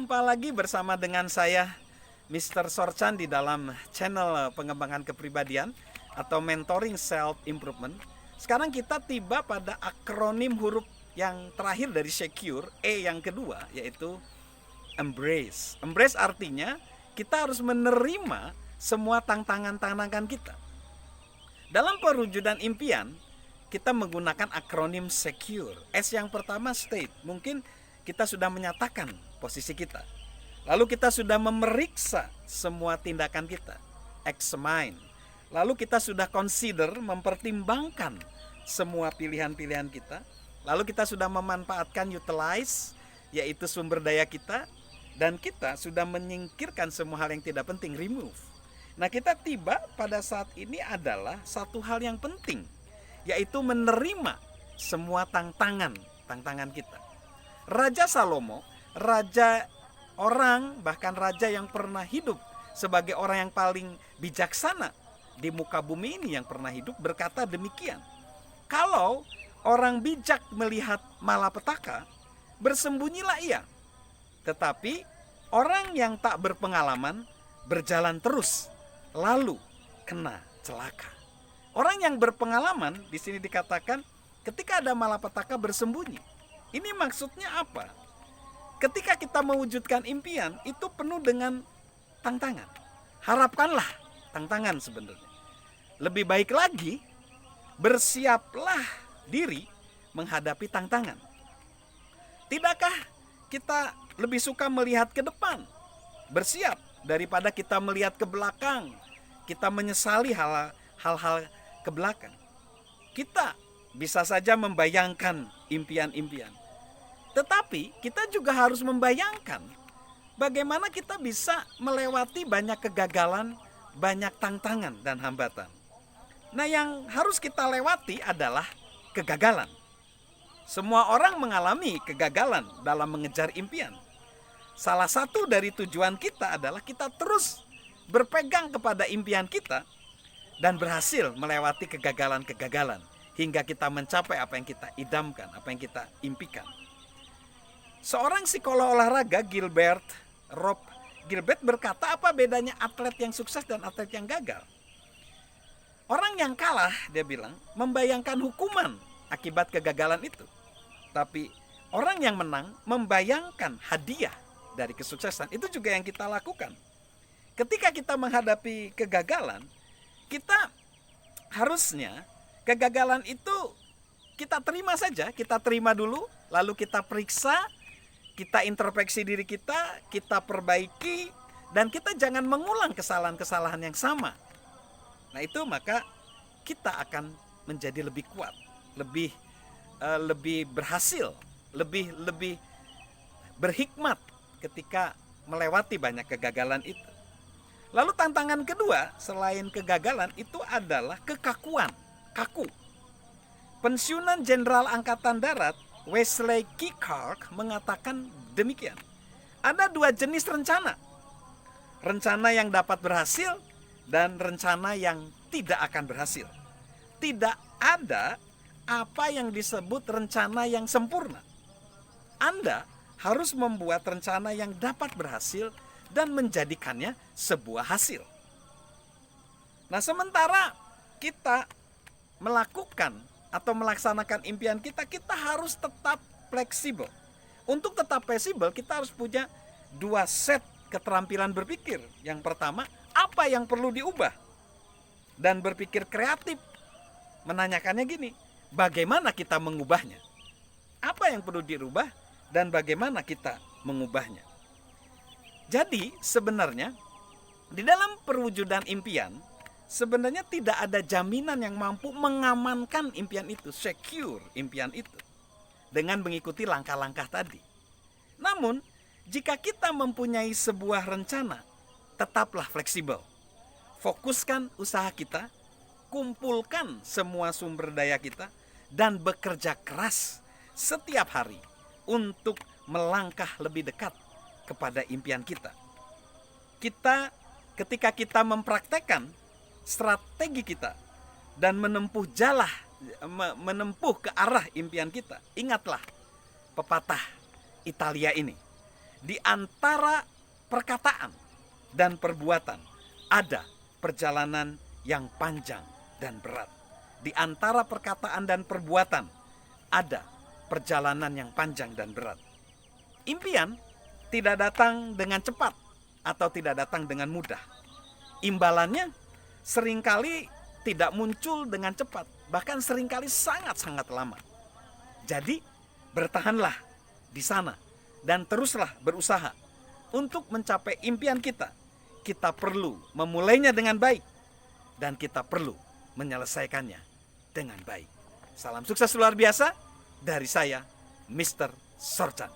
Jumpa lagi bersama dengan saya, Mr. Sorchan, di dalam channel pengembangan kepribadian atau mentoring self improvement. Sekarang kita tiba pada akronim huruf yang terakhir dari secure, E yang kedua, yaitu embrace. Embrace artinya kita harus menerima semua tantangan-tantangan kita. Dalam perwujudan impian, kita menggunakan akronim secure. S yang pertama state, mungkin kita sudah menyatakan posisi kita. Lalu kita sudah memeriksa semua tindakan kita, examine. Lalu kita sudah consider, mempertimbangkan semua pilihan-pilihan kita. Lalu kita sudah memanfaatkan utilize, yaitu sumber daya kita. Dan kita sudah menyingkirkan semua hal yang tidak penting, remove. Nah, kita tiba pada saat ini adalah satu hal yang penting, yaitu menerima semua tantangan kita. Raja Salomo, raja orang, bahkan raja yang pernah hidup sebagai orang yang paling bijaksana di muka bumi ini yang pernah hidup, berkata demikian. Kalau orang bijak melihat malapetaka, bersembunyilah ia. Tetapi orang yang tak berpengalaman berjalan terus, lalu kena celaka. Orang yang berpengalaman di sini dikatakan ketika ada malapetaka bersembunyi. Ini maksudnya apa? Ketika kita mewujudkan impian, itu penuh dengan tantangan. Harapkanlah tantangan sebenarnya. Lebih baik lagi, bersiaplah diri menghadapi tantangan. Tidakkah kita lebih suka melihat ke depan, bersiap, daripada kita melihat ke belakang, kita menyesali hal-hal ke belakang? Kita bisa saja membayangkan impian-impian, tetapi kita juga harus membayangkan bagaimana kita bisa melewati banyak kegagalan, banyak tantangan dan hambatan. Nah, yang harus kita lewati adalah kegagalan. Semua orang mengalami kegagalan dalam mengejar impian. Salah satu dari tujuan kita adalah kita terus berpegang kepada impian kita dan berhasil melewati kegagalan-kegagalan hingga kita mencapai apa yang kita idamkan, apa yang kita impikan. Seorang psikolog olahraga, Rob Gilbert, berkata, apa bedanya atlet yang sukses dan atlet yang gagal? Orang yang kalah, dia bilang, membayangkan hukuman akibat kegagalan itu. Tapi orang yang menang membayangkan hadiah dari kesuksesan. Itu juga yang kita lakukan. Ketika kita menghadapi kegagalan, kita harusnya kegagalan itu kita terima saja, kita terima dulu, lalu kita periksa, kita introspeksi diri kita perbaiki, dan kita jangan mengulang kesalahan-kesalahan yang sama. Nah, itu maka kita akan menjadi lebih kuat, lebih berhasil, lebih berhikmat ketika melewati banyak kegagalan itu. Lalu tantangan kedua selain kegagalan itu adalah kekakuan, kaku. Pensiunan Jenderal Angkatan Darat Wesley Clark mengatakan demikian. Ada dua jenis rencana. Rencana yang dapat berhasil dan rencana yang tidak akan berhasil. Tidak ada apa yang disebut rencana yang sempurna. Anda harus membuat rencana yang dapat berhasil dan menjadikannya sebuah hasil. Nah, sementara kita melakukan atau melaksanakan impian kita, kita harus tetap fleksibel. Untuk tetap fleksibel, kita harus punya dua set keterampilan berpikir. Yang pertama, apa yang perlu diubah? Dan berpikir kreatif. Menanyakannya gini, bagaimana kita mengubahnya? Apa yang perlu dirubah dan bagaimana kita mengubahnya? Jadi sebenarnya di dalam perwujudan impian, sebenarnya tidak ada jaminan yang mampu mengamankan impian itu, secure impian itu, dengan mengikuti langkah-langkah tadi. Namun, jika kita mempunyai sebuah rencana, tetaplah fleksibel. Fokuskan usaha kita, kumpulkan semua sumber daya kita, dan bekerja keras setiap hari untuk melangkah lebih dekat kepada impian kita. Ketika kita mempraktekkan strategi kita dan menempuh ke arah impian kita, ingatlah pepatah Italia ini. Di antara perkataan dan perbuatan ada perjalanan yang panjang dan berat. Di antara perkataan dan perbuatan ada perjalanan yang panjang dan berat. Impian tidak datang dengan cepat atau tidak datang dengan mudah. Imbalannya seringkali tidak muncul dengan cepat, bahkan seringkali sangat-sangat lama. Jadi bertahanlah di sana dan teruslah berusaha untuk mencapai impian kita. Kita perlu memulainya dengan baik dan kita perlu menyelesaikannya dengan baik. Salam sukses luar biasa dari saya, Mr. Sorchan.